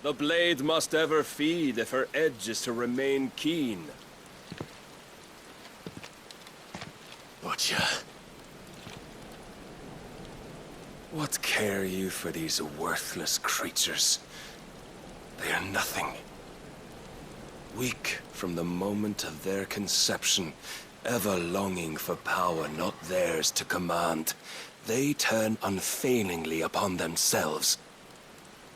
The blade must ever feed if her edge is to remain keen. Butcher. What care you for these worthless creatures? They are nothing. Weak from the moment of their conception, ever longing for power not theirs to command, they turn unfailingly upon themselves.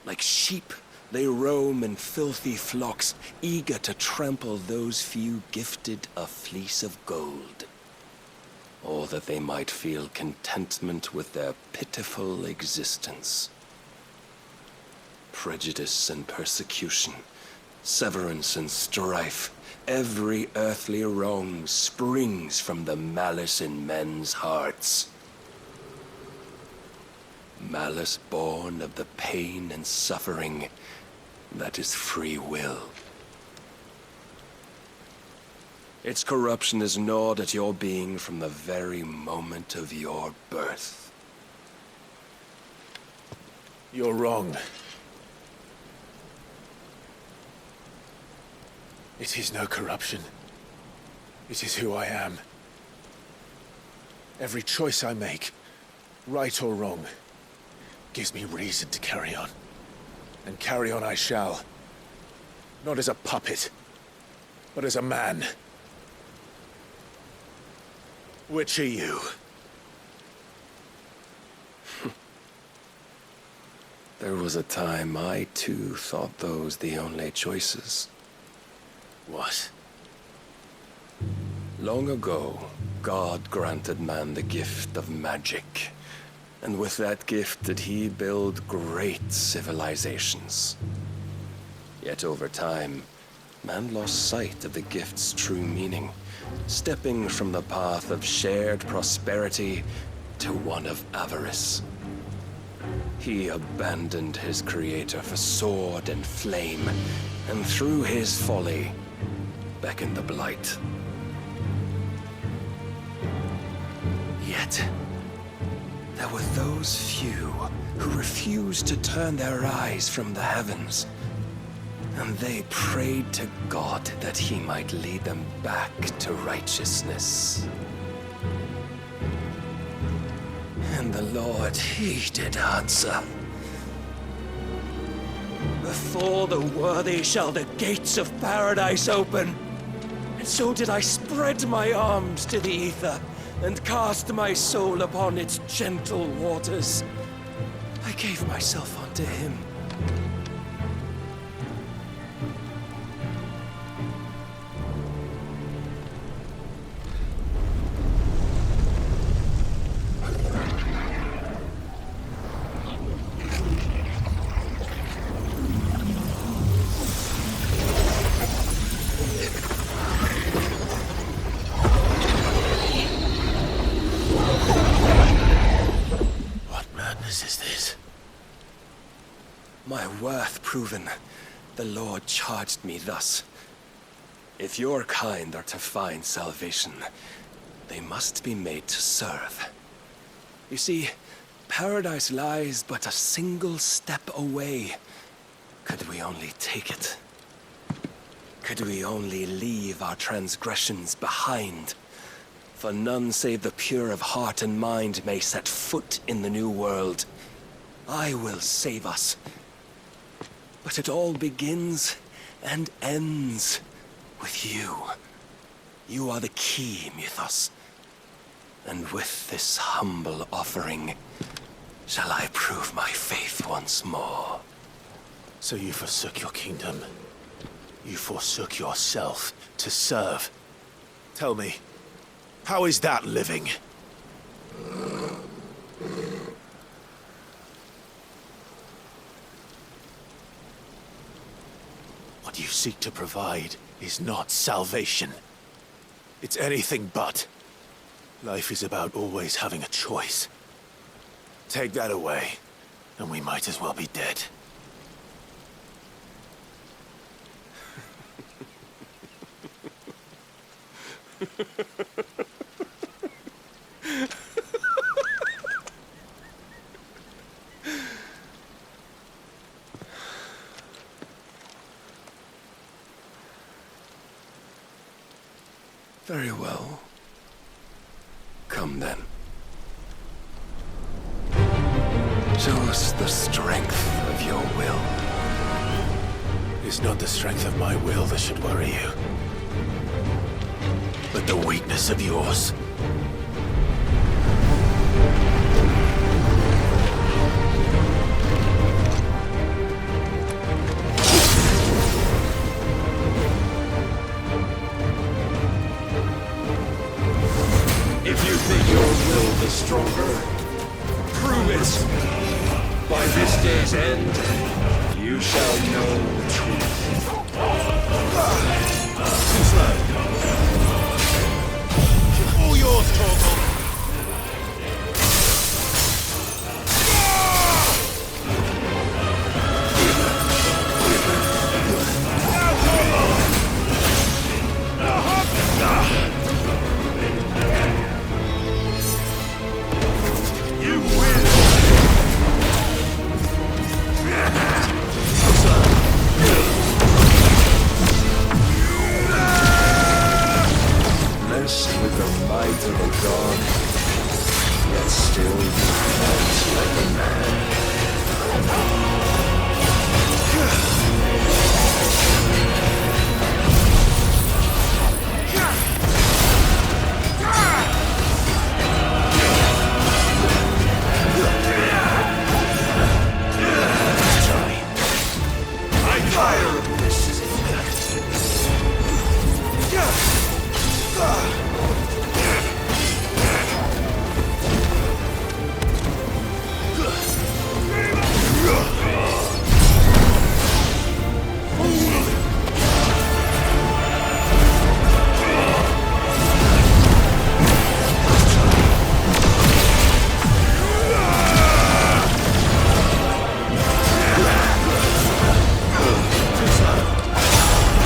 Like sheep, they roam in filthy flocks, eager to trample those few gifted a fleece of gold. Or that they might feel contentment with their pitiful existence. Prejudice and persecution, severance and strife, every earthly wrong springs from the malice in men's hearts. Malice born of the pain and suffering that is free will. Its corruption is gnawed at your being from the very moment of your birth. You're wrong. It is no corruption. It is who I am. Every choice I make, right or wrong, gives me reason to carry on. And carry on I shall. Not as a puppet, but as a man. Which are you? There was a time I too thought those the only choices. What? Long ago, God granted man the gift of magic. And with that gift did he build great civilizations. Yet over time, man lost sight of the gift's true meaning, stepping from the path of shared prosperity to one of avarice. He abandoned his creator for sword and flame, and through his folly, beckoned the blight. Yet, there were those few who refused to turn their eyes from the heavens, and they prayed to God that he might lead them back to righteousness. And the Lord, he did answer. Before the worthy shall the gates of paradise open. And so did I spread my arms to the ether, and cast my soul upon its gentle waters. I gave myself unto him. My worth proven, the Lord charged me thus. If your kind are to find salvation, they must be made to serve. You see, paradise lies but a single step away. Could we only take it? Could we only leave our transgressions behind? For none save the pure of heart and mind may set foot in the new world. I will save us. But it all begins and ends with you. You are the key, Mythos. And with this humble offering, shall I prove my faith once more. So you forsook your kingdom. You forsook yourself to serve. Tell me, how is that living? What you seek to provide is not salvation. It's anything but. Life is about always having a choice. Take that away, and we might as well be dead. Very well. Come then. Show us the strength of your will. It's not the strength of my will that should worry you, but the weakness of yours. If you think your will is stronger, prove it! By this day's end, you shall know the truth. All yours, Torgal! With the might of a god, yet still you fight like a man. I tire of this!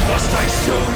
Must I show you?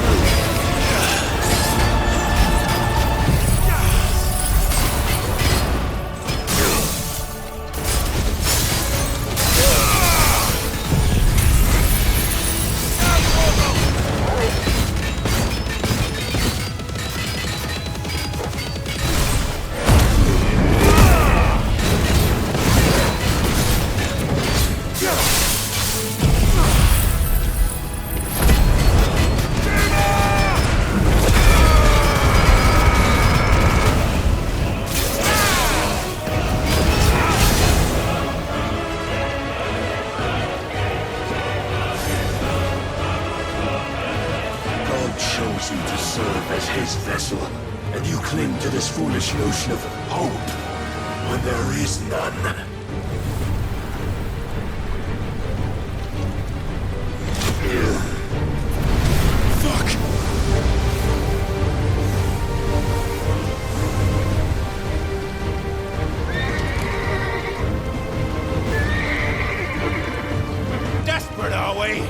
You to serve as his vessel, and you cling to this foolish notion of hope when there is none. Fuck! Desperate, are we?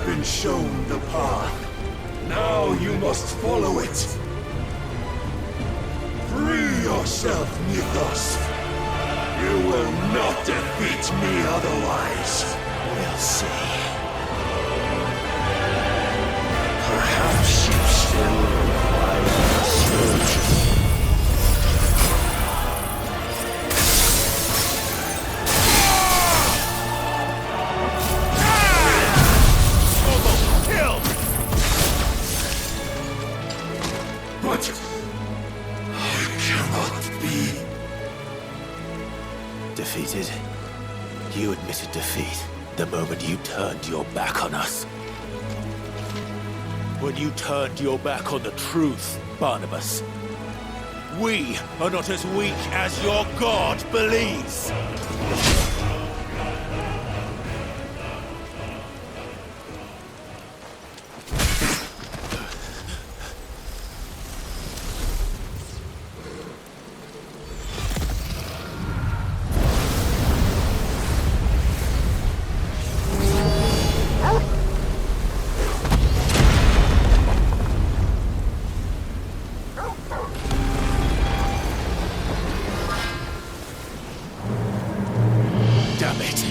Been shown the path. Now you must follow it. Free yourself, Mythos. You will not defeat me otherwise. We'll see. Perhaps you still require surgery. But I cannot be. Defeated? You admitted defeat the moment you turned your back on us. When you turned your back on the truth, Barnabas. We are not as weak as your God believes. Damn it!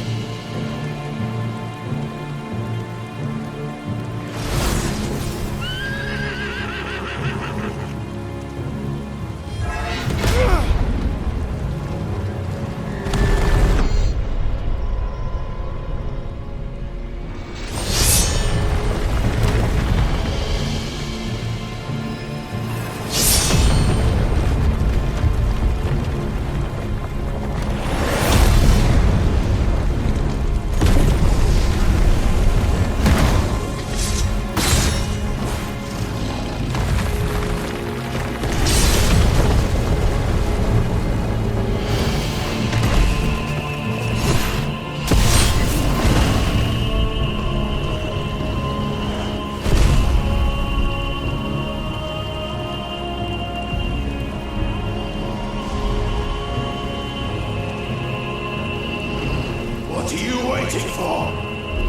What are you waiting for?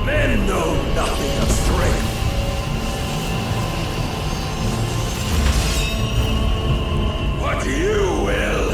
Men know nothing of strength. But you will.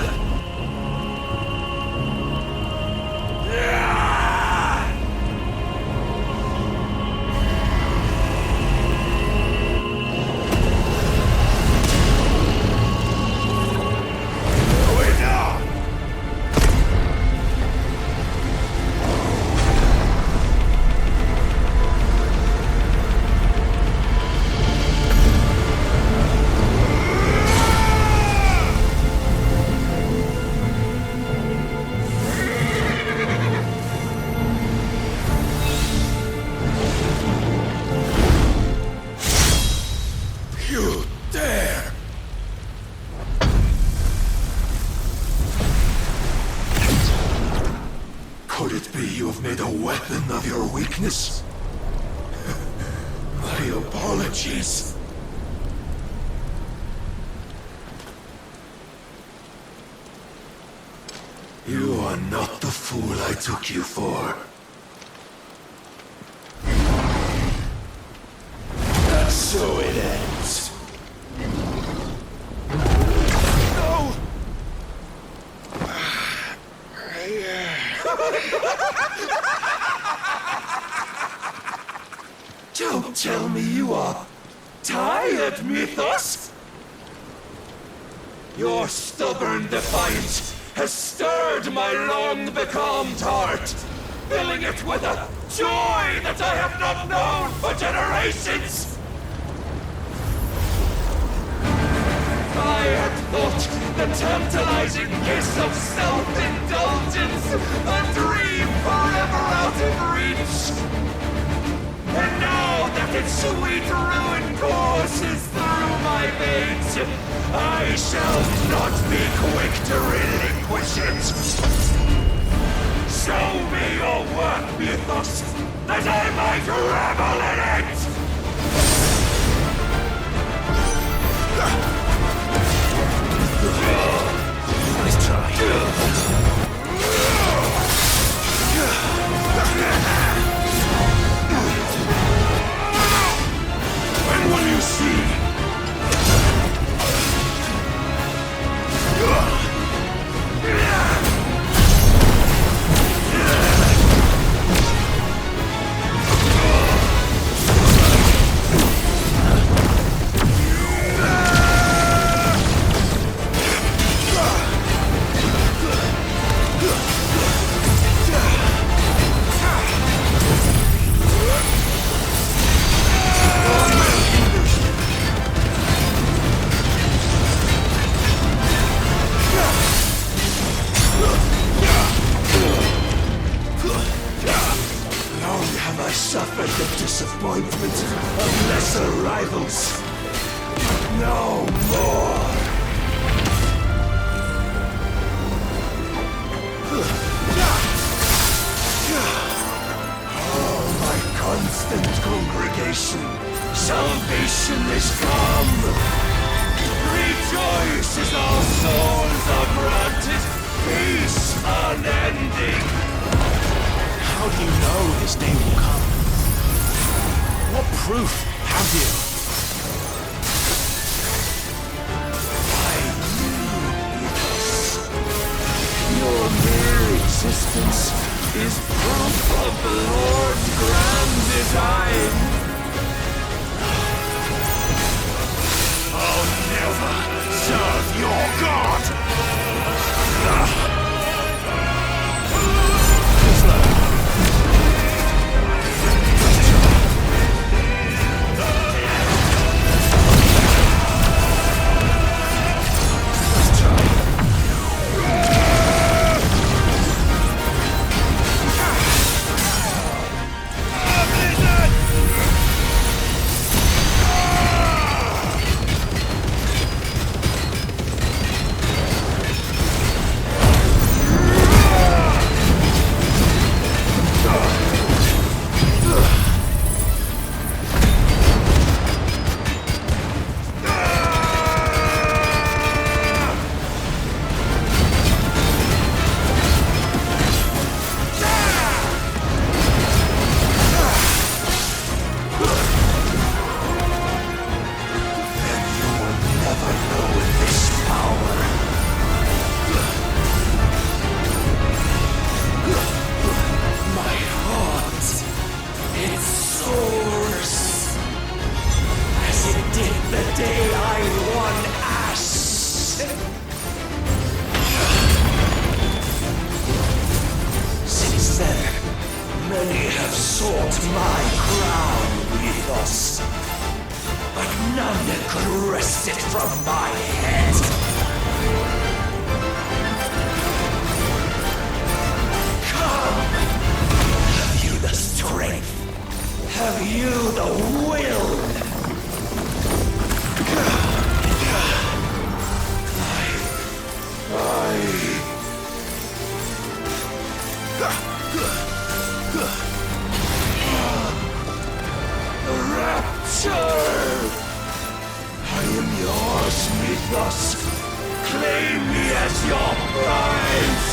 You dare! Could it be you have made a weapon of your weakness? My apologies. You are not the fool I took you for. And so it ends. No! Don't tell me you are tired, Mythos! Your stubborn defiance has stirred my long-becalmed heart, filling it with a joy that I have not known for generations! I had thought the tantalizing kiss of self-indulgence a dream forever out of reach. And now that its sweet ruin courses through my veins, I shall not be quick to relinquish it. Show me your work, Mythos, that I might revel in it! Nice try. When will you see? disappointment of lesser rivals. No more. Oh, my constant congregation, salvation is come. Rejoice as our souls are granted peace unending. How do you know this day will come? What proof have you? Your mere existence is proof of the Lord's grand design. I'll never serve your God! Many have sought my crown with us, but none could wrest it from my head. Come! Have you the strength? Have you the will? I am yours, Mythos. Claim me as your prize.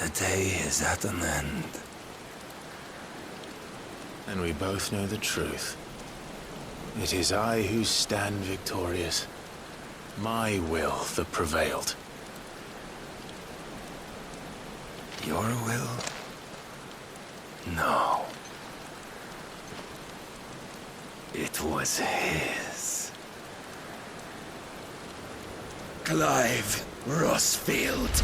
The day is at an end. And we both know the truth. It is I who stand victorious. My will that prevailed. Your will? No. It was his. Clive Rossfield.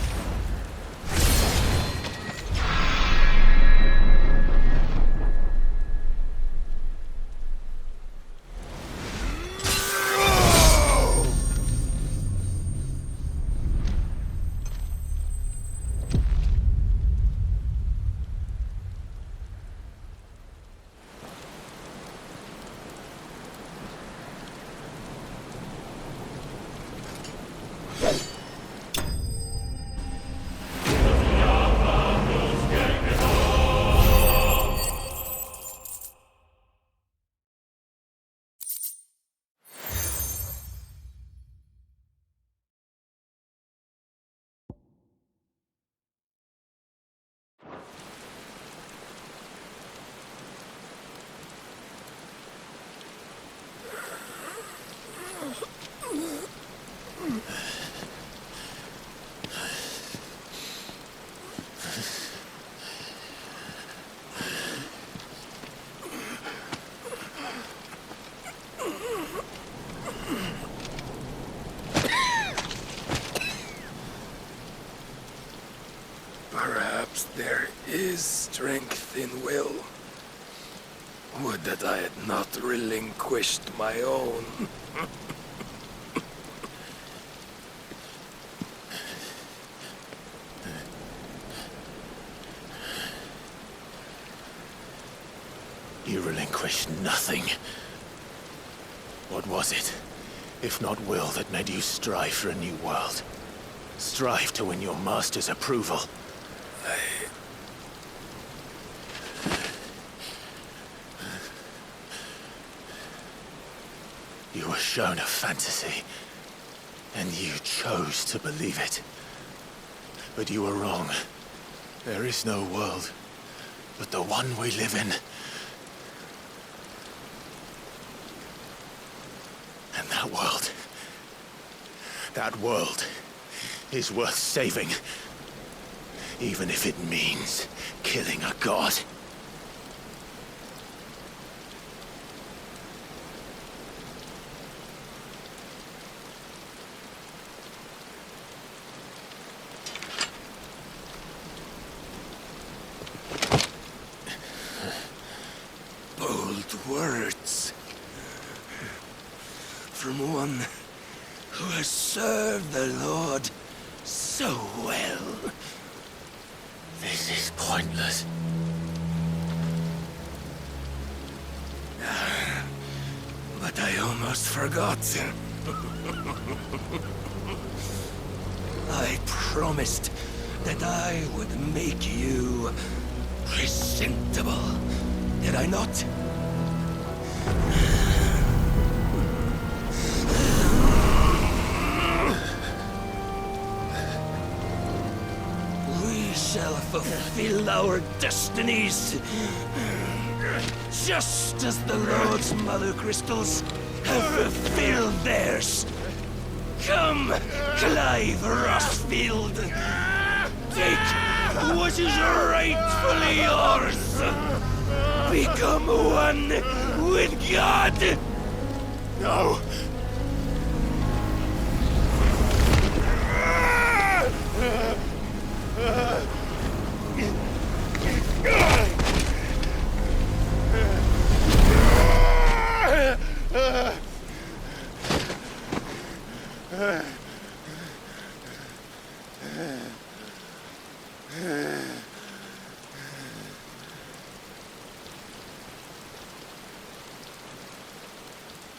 Perhaps there is strength in will. Would that I had not relinquished my own. You relinquished nothing. What was it, if not will, that made you strive for a new world? Strive to win your master's approval? You were shown a fantasy, and you chose to believe it. But you were wrong. There is no world, but the one we live in. And that world is worth saving, even if it means killing a god. Bold words. From one who has served the Lord so well. This is pointless. But I almost forgot. I promised that I would make you presentable. Did I not? We shall fulfill our destinies, just as the Lord's Mother Crystals have fulfilled theirs. Come, Clive Rossfield. Take what is rightfully yours. Become one with God. No!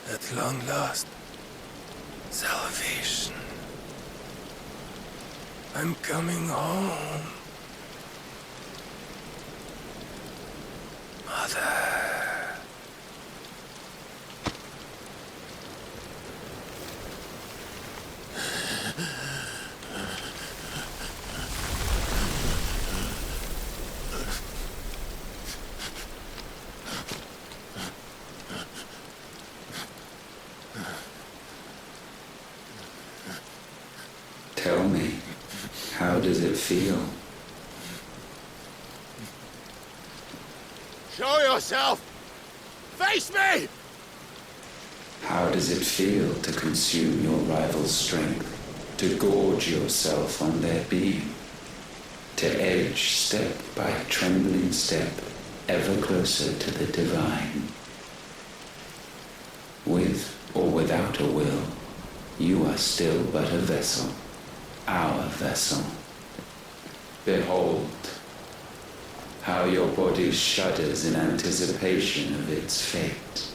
At long last, salvation. I'm coming home. Mother. Tell me, how does it feel? Show yourself! Face me! How does it feel to consume your rival's strength, to gorge yourself on their beam, to edge step by trembling step ever closer to the divine? With or without a will, you are still but a vessel, our vessel. Behold, how your body shudders in anticipation of its fate.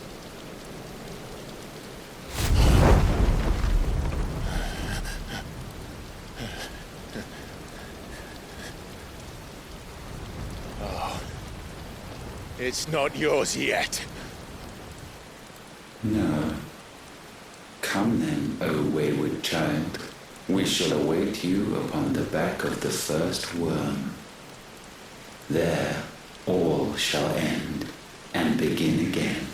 It's not yours yet. No. Come then, O wayward child. We shall await you upon the back of the first worm. There all shall end and begin again.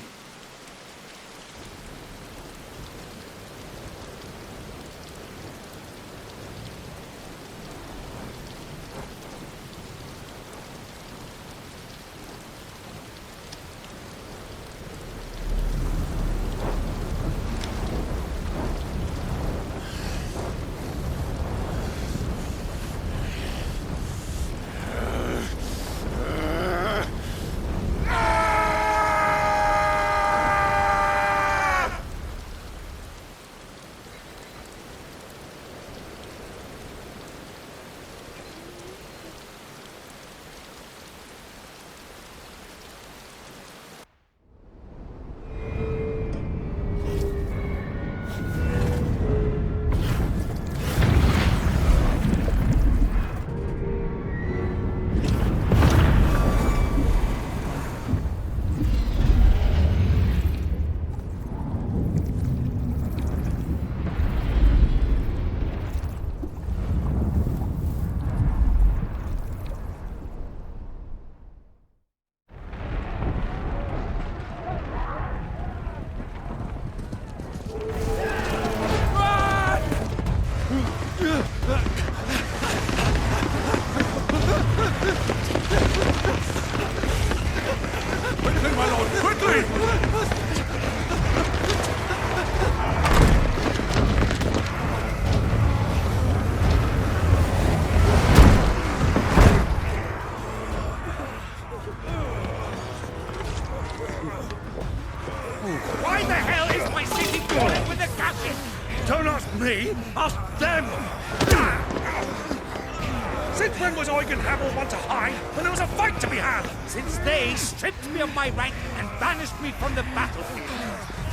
Eugen Hamel want to hide when there was a fight to be had? Since they stripped me of my rank and banished me from the battlefield.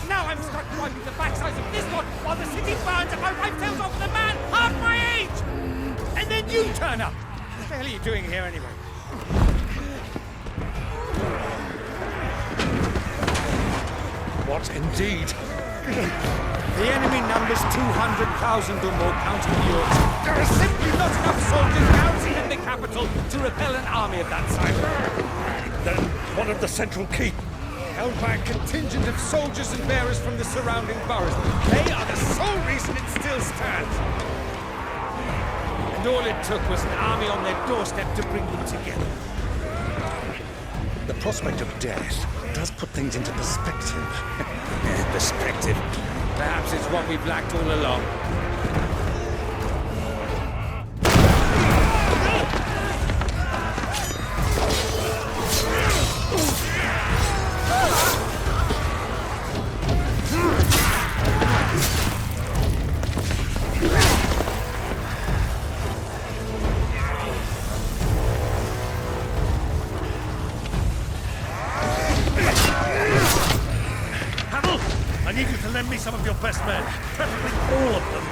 Now I'm stuck wiping the backsides of this one while the city burns and my wife tells off the man half my age! And then you turn up! What the hell are you doing here anyway? What indeed? The enemy numbers 200,000 or more counting yours. There are simply not enough soldiers garrisoned in the capital to repel an army of that size. Then what of the central keep? Held by a contingent of soldiers and bearers from the surrounding boroughs. They are the sole reason it still stands. And all it took was an army on their doorstep to bring them together. The prospect of death does put things into perspective. Perspective. Perhaps it's what we've lacked all along. I need you to lend me some of your best men, preferably all of them.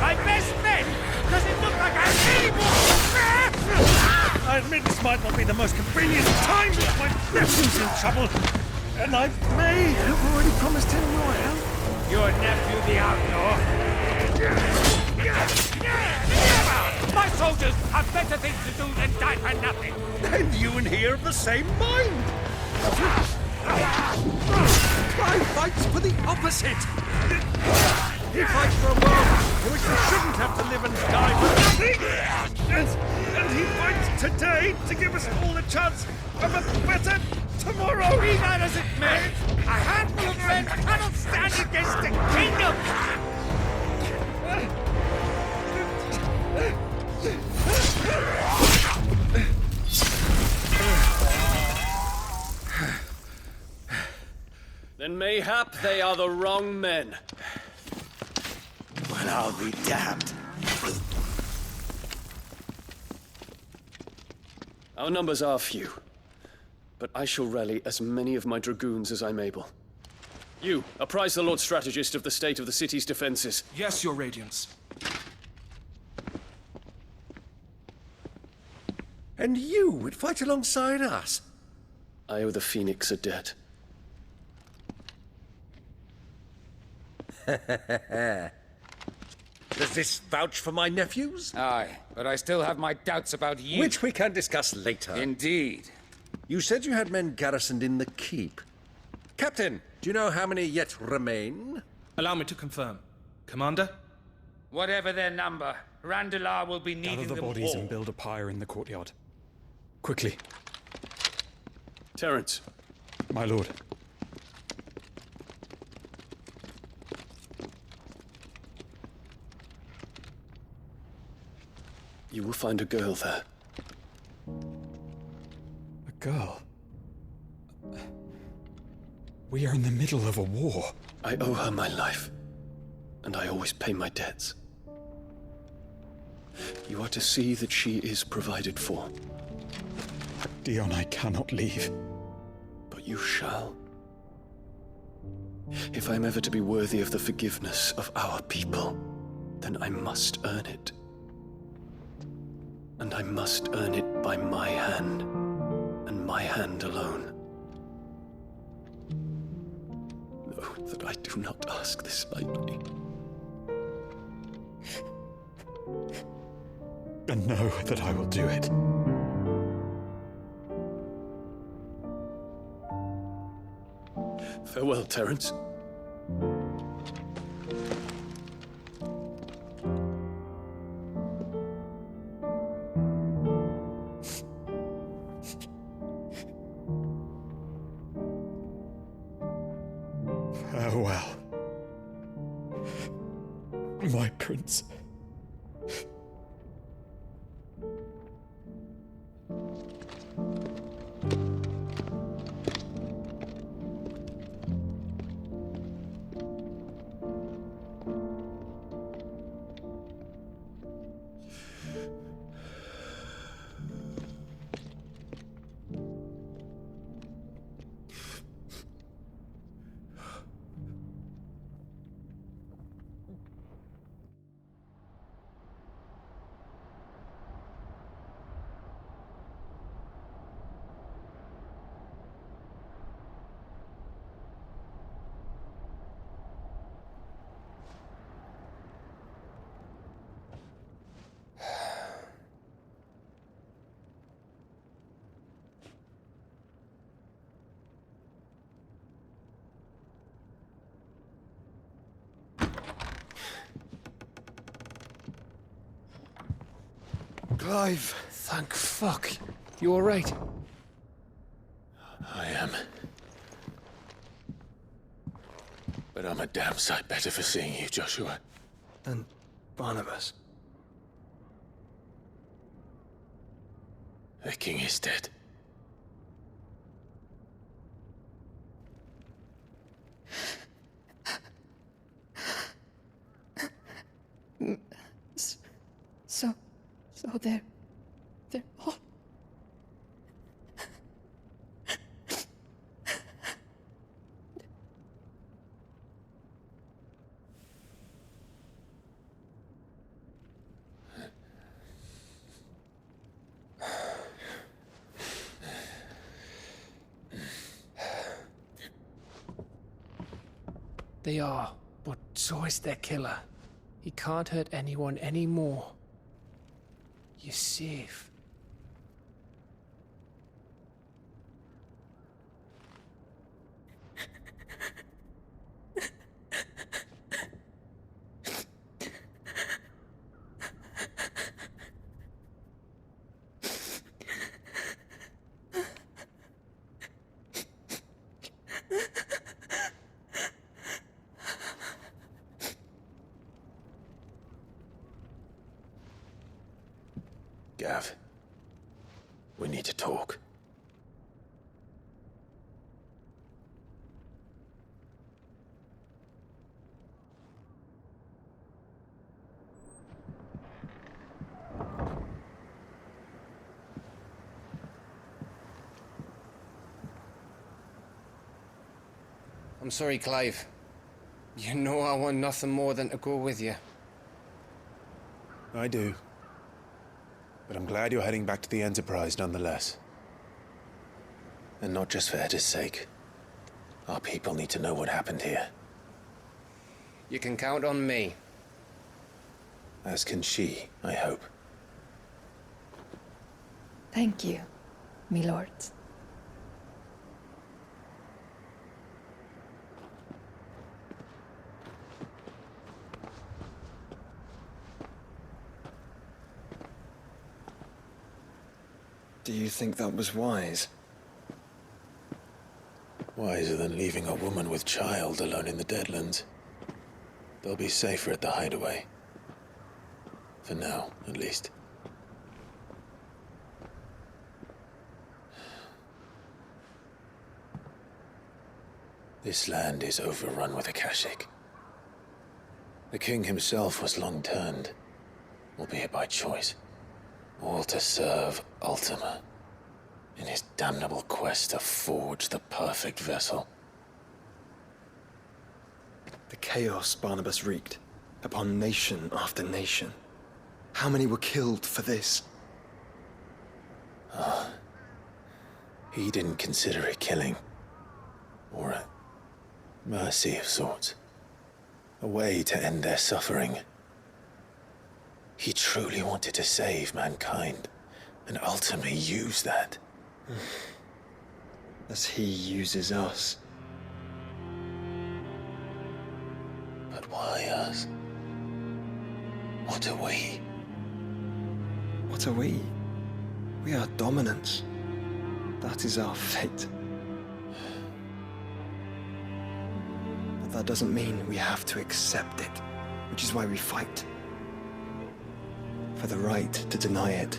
My best men! Does it look like I need more? I admit this might not be the most convenient time, but my nephew's in trouble, and I may have already promised him your help. Your nephew, the outlaw. Never! My soldiers have better things to do than die for nothing. And you and he are of the same mind. I fights for the opposite. He fights for a world in which we shouldn't have to live and die for nothing. And he fights today to give us all a chance of a better tomorrow. Be that as it may, a handful of men cannot stand against a kingdom. Then mayhap they are the wrong men. Well, I'll be damned. Our numbers are few, but I shall rally as many of my dragoons as I'm able. You, apprise the Lord Strategist of the state of the city's defenses. Yes, Your Radiance. And you would fight alongside us? I owe the Phoenix a debt. Does this vouch for my nephews? Aye, but I still have my doubts about you. Which we can discuss later. Indeed. You said you had men garrisoned in the keep. Captain, do you know how many yet remain? Allow me to confirm. Commander? Whatever their number, Randalar will be needing Gather the them bodies all. and build a pyre in the courtyard. Quickly, Terence, my lord. you will find a girl there. A girl. We are in the middle of a war. I owe her my life, and I always pay my debts. You are to see that she is provided for, Dion, I cannot leave. but you shall. If I am ever to be worthy of the forgiveness of our people, then I must earn it. And I must earn it by my hand, and my hand alone. Know that I do not ask this lightly. And know that I will do it. Farewell, Terence. Farewell, my prince. Clive! Thank fuck. You alright? I am. But I'm a damn sight better for seeing you, Joshua. And Barnabas. The king is dead. So they're all... They are, but so is their killer. He can't hurt anyone anymore. You're safe. Gav, we need to talk. I'm sorry, Clive. You know I want nothing more than to go with you. I do. But I'm glad you're heading back to the Enterprise nonetheless. And not just for Edda's sake. Our people need to know what happened here. You can count on me. As can she, I hope. Thank you, my lords. Do you think that was wise? Wiser than leaving a woman with child alone in the Deadlands. They'll be safer at the hideaway. For now, at least. This land is overrun with Akashic. The king himself was long turned, albeit by choice. All to serve Ultima, in his damnable quest to forge the perfect vessel. The chaos Barnabas wreaked upon nation after nation. How many were killed for this? He didn't consider it killing, or a mercy of sorts. A way to end their suffering. He truly wanted to save mankind, and ultimately use that. As he uses us. But why us? What are we? What are we? We are dominance. That is our fate. But that doesn't mean we have to accept it, which is why we fight. For the right to deny it.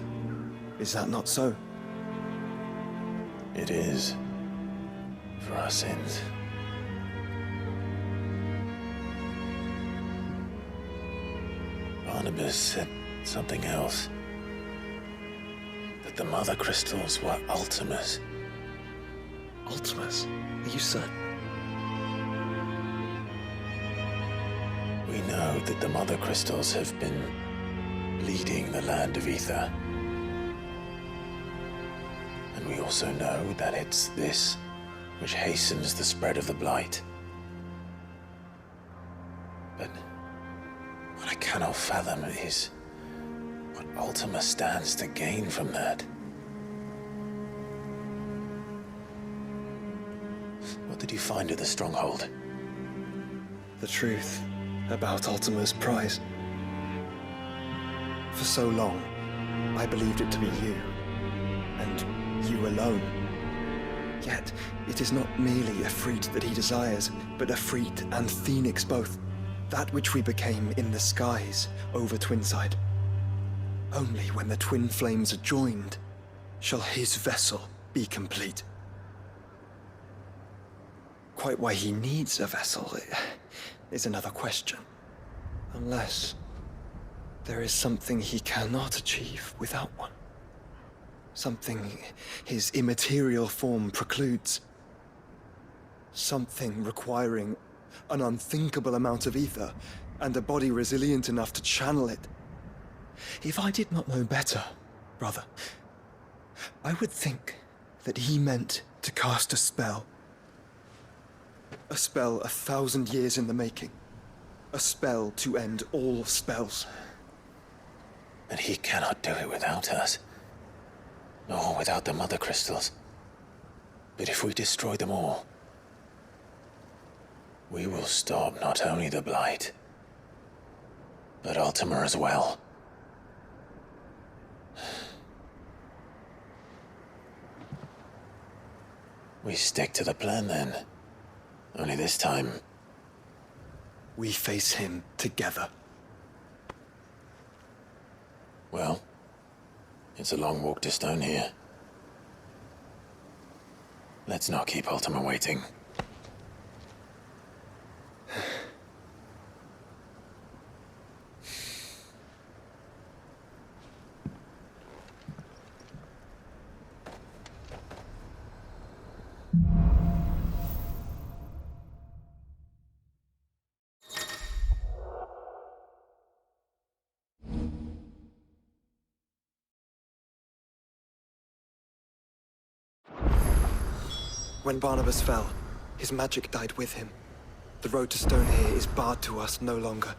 Is that not so? It is. For our sins. Barnabas said something else. That the Mother Crystals were Ultimas. Ultimas? Are you certain? We know that the Mother Crystals have been leading the land of Ether. And we also know that it's this which hastens the spread of the Blight. But what I cannot fathom is what Ultima stands to gain from that. What did you find at the Stronghold? The truth about Ultima's prize. For so long, I believed it to be you, and you alone. Yet, it is not merely Efreet that he desires, but Efreet and Phoenix both. That which we became in the skies over Twinside. Only when the twin flames are joined shall his vessel be complete. Quite why he needs a vessel is another question. Unless there is something he cannot achieve without one. Something his immaterial form precludes. Something requiring an unthinkable amount of ether and a body resilient enough to channel it. If I did not know better, brother, I would think that he meant to cast a spell. A spell 1,000 years in the making. A spell to end all spells. But he cannot do it without us. Nor without the Mother Crystals. But if we destroy them all, we will stop not only the Blight, but Ultima as well. We stick to the plan then. Only this time, we face him together. Well, it's a long walk to Stone here. Let's not keep Ultima waiting. When Barnabas fell, his magic died with him. The road to Stone here is barred to us no longer.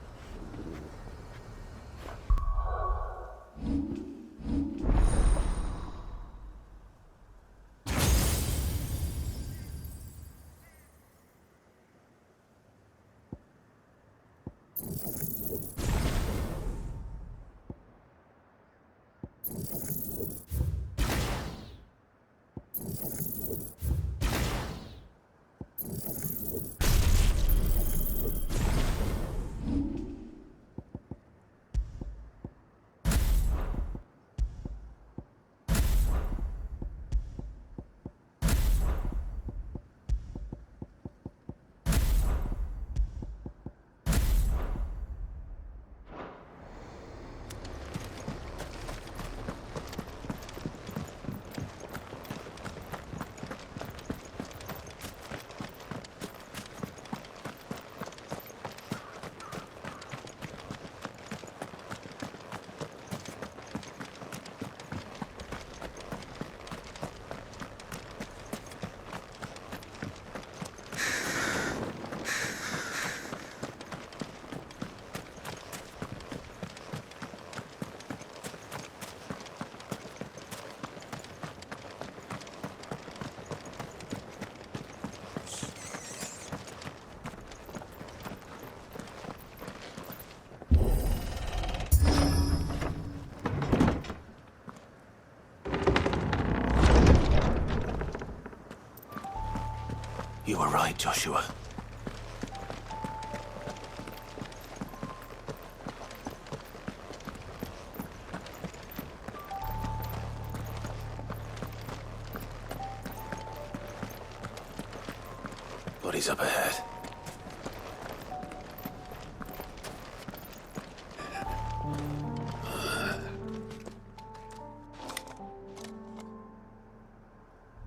You were right, Joshua. Bodies up ahead.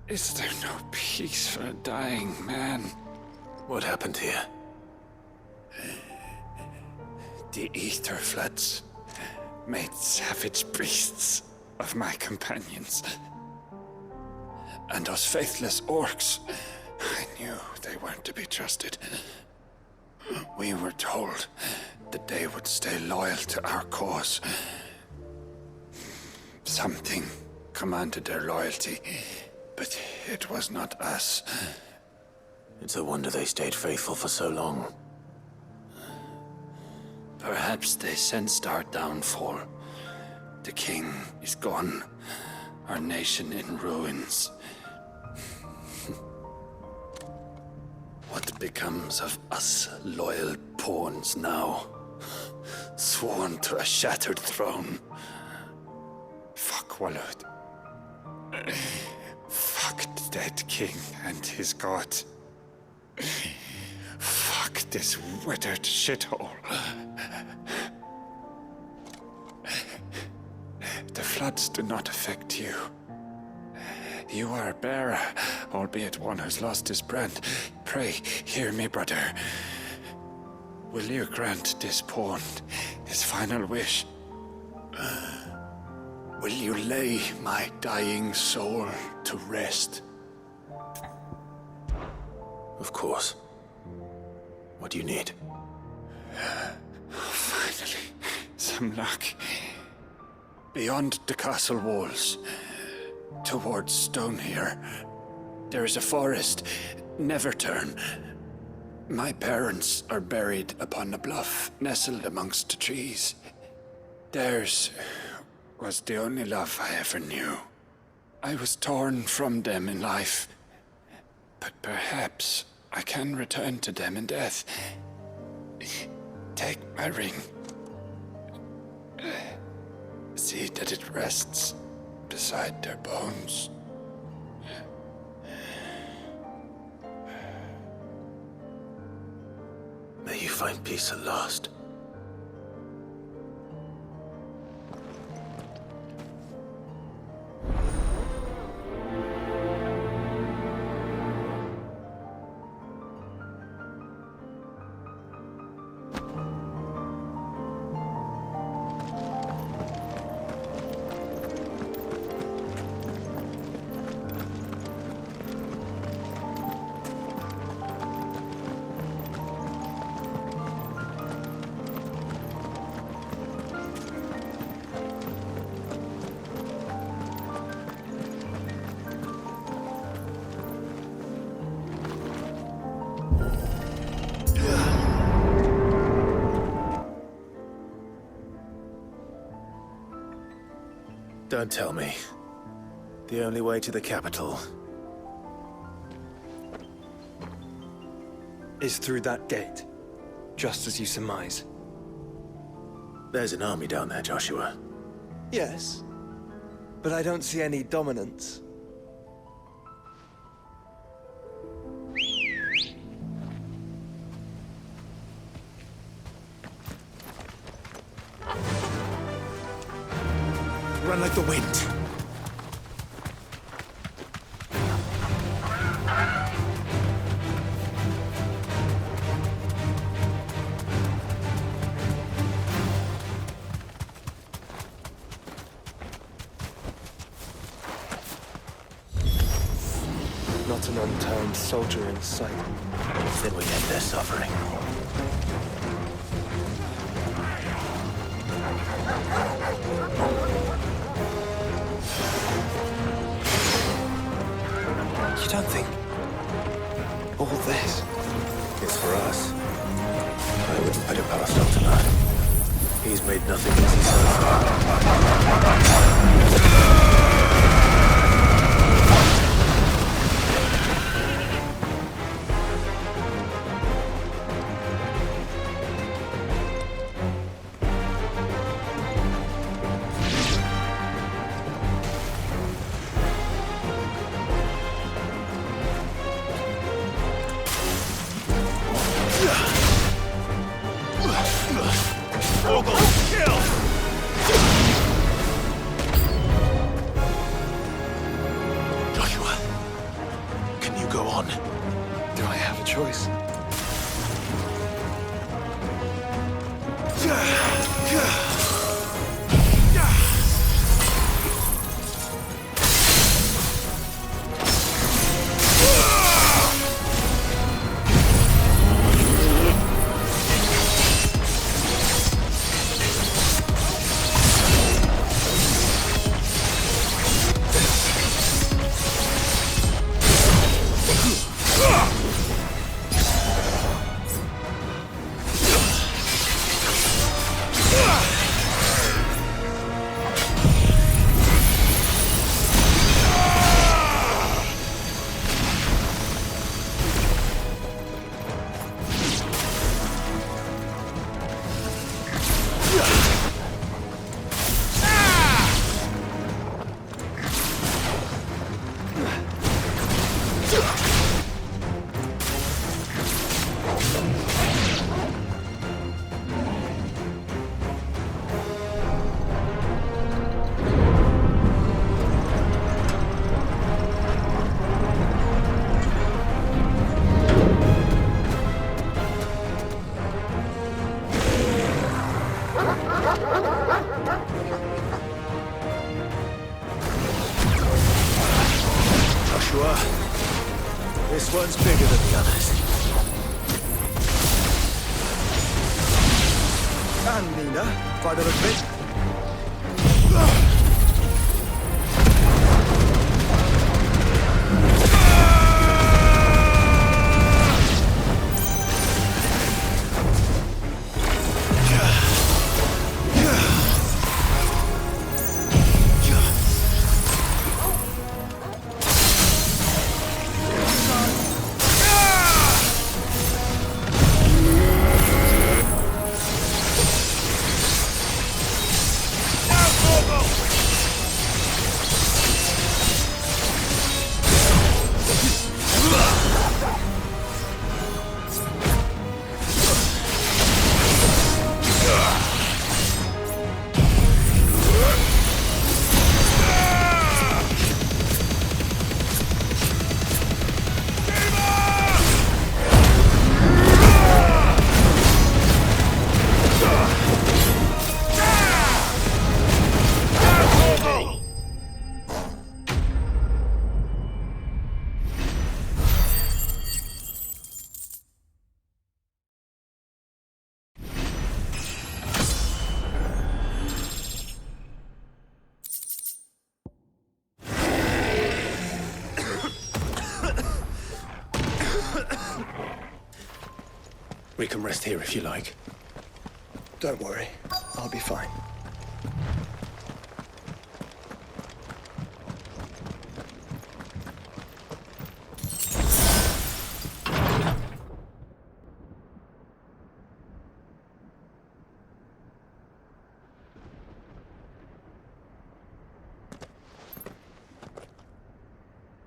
Is there no peace for a dying man? What happened here? The Ether Floods made savage beasts of my companions. And those faithless orcs, I knew they weren't to be trusted. We were told that they would stay loyal to our cause. Something commanded their loyalty. But it was not us. It's a wonder they stayed faithful for so long. Perhaps they sensed our downfall. The king is gone. Our nation in ruins. What becomes of us loyal pawns now? Sworn to a shattered throne. Fuck Walud. Fuck the dead king and his god. Fuck this withered shithole. The floods do not affect you. You are a bearer, albeit one who's lost his brand. Pray, hear me, brother. Will you grant this pawn his final wish? Will you lay my dying soul to rest? Of course. What do you need? Finally, some luck. Beyond the castle walls, towards Stone here, there is a forest. Never turn. My parents are buried upon a bluff, nestled amongst the trees. Theirs was the only love I ever knew. I was torn from them in life, but perhaps I can return to them in death. Take my ring. See that it rests beside their bones. May you find peace at last. Don't tell me. The only way to the capital Is through that gate, just as you surmise. There's an army down there, Joshua. Yes, but I don't see any dominance. Run like the wind. Not an unturned soldier in sight. Then we end their suffering. You don't think all this? It's for us. I wouldn't put it past Altanar. He's made nothing easy so far. Joshua, can you go on? Do I have a choice? Sure. This one's bigger than the others. And Nina, by the look of it. We can rest here if you like. Don't worry, I'll be fine.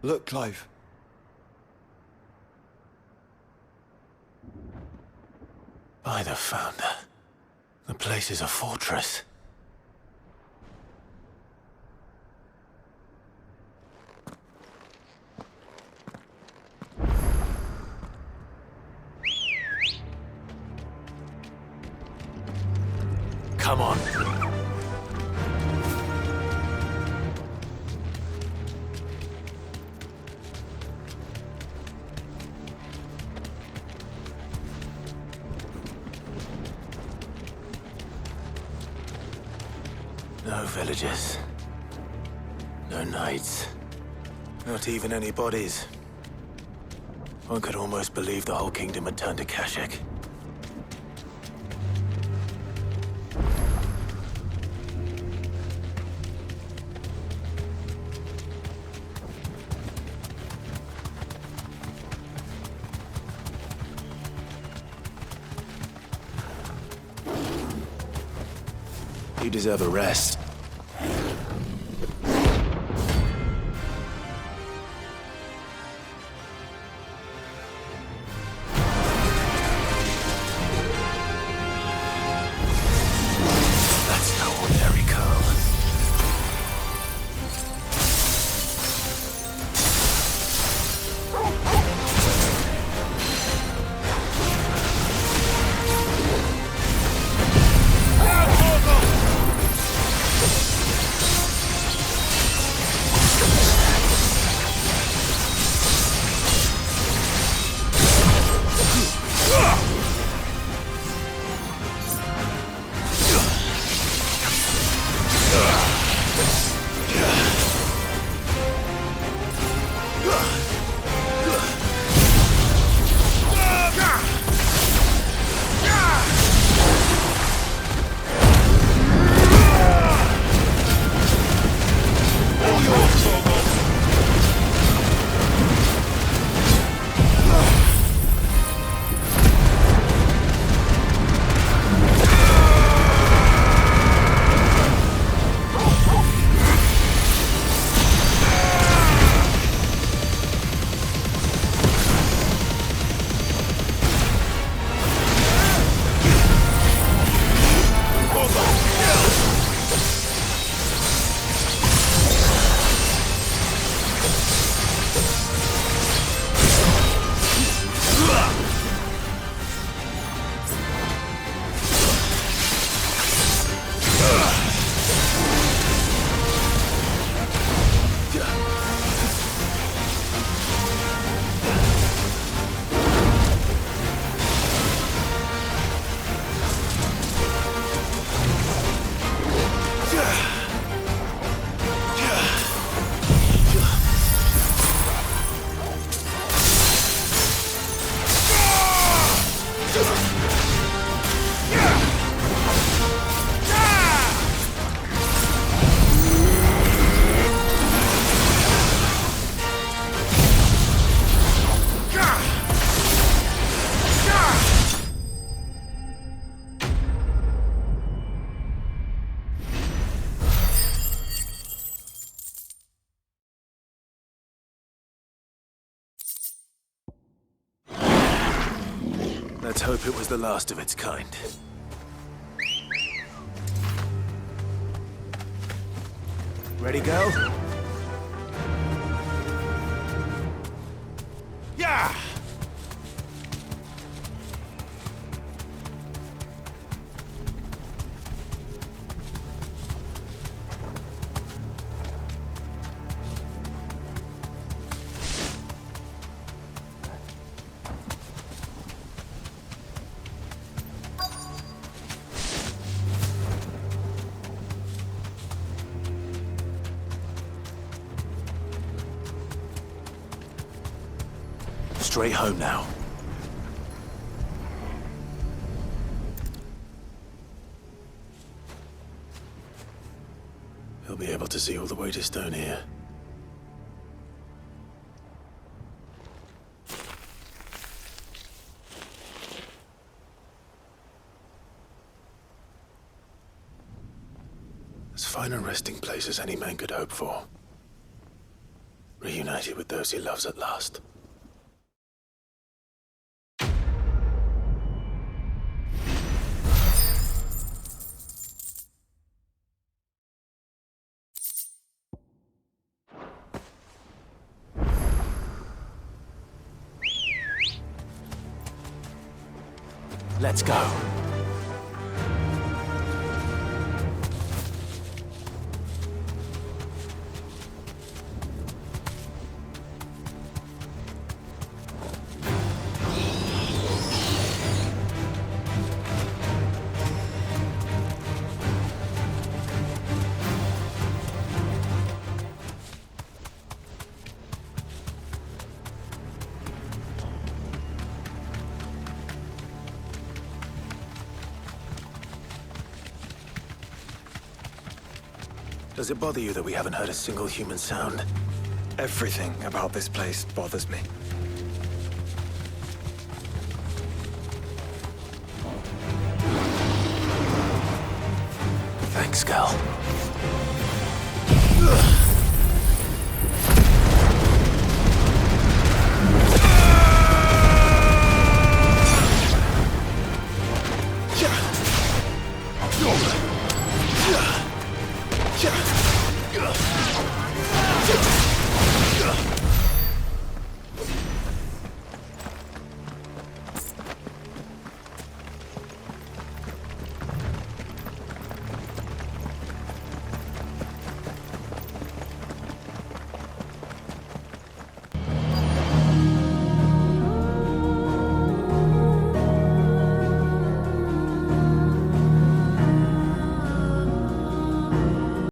Look, Clive. By the Founder. The place is a fortress. Come on. No villagers. No knights. Not even any bodies. One could almost believe the whole kingdom had turned to Kashyyyk. You deserve a rest. That's no ordinary curl. Let's hope it was the last of its kind. Ready, go? Yeah! Straight home now. He'll be able to see all the way to Stone here. As fine a resting place as any man could hope for. Reunited with those he loves at last. Let's go. Does it bother you that we haven't heard a single human sound? Everything about this place bothers me. Thanks, Gal. Ugh.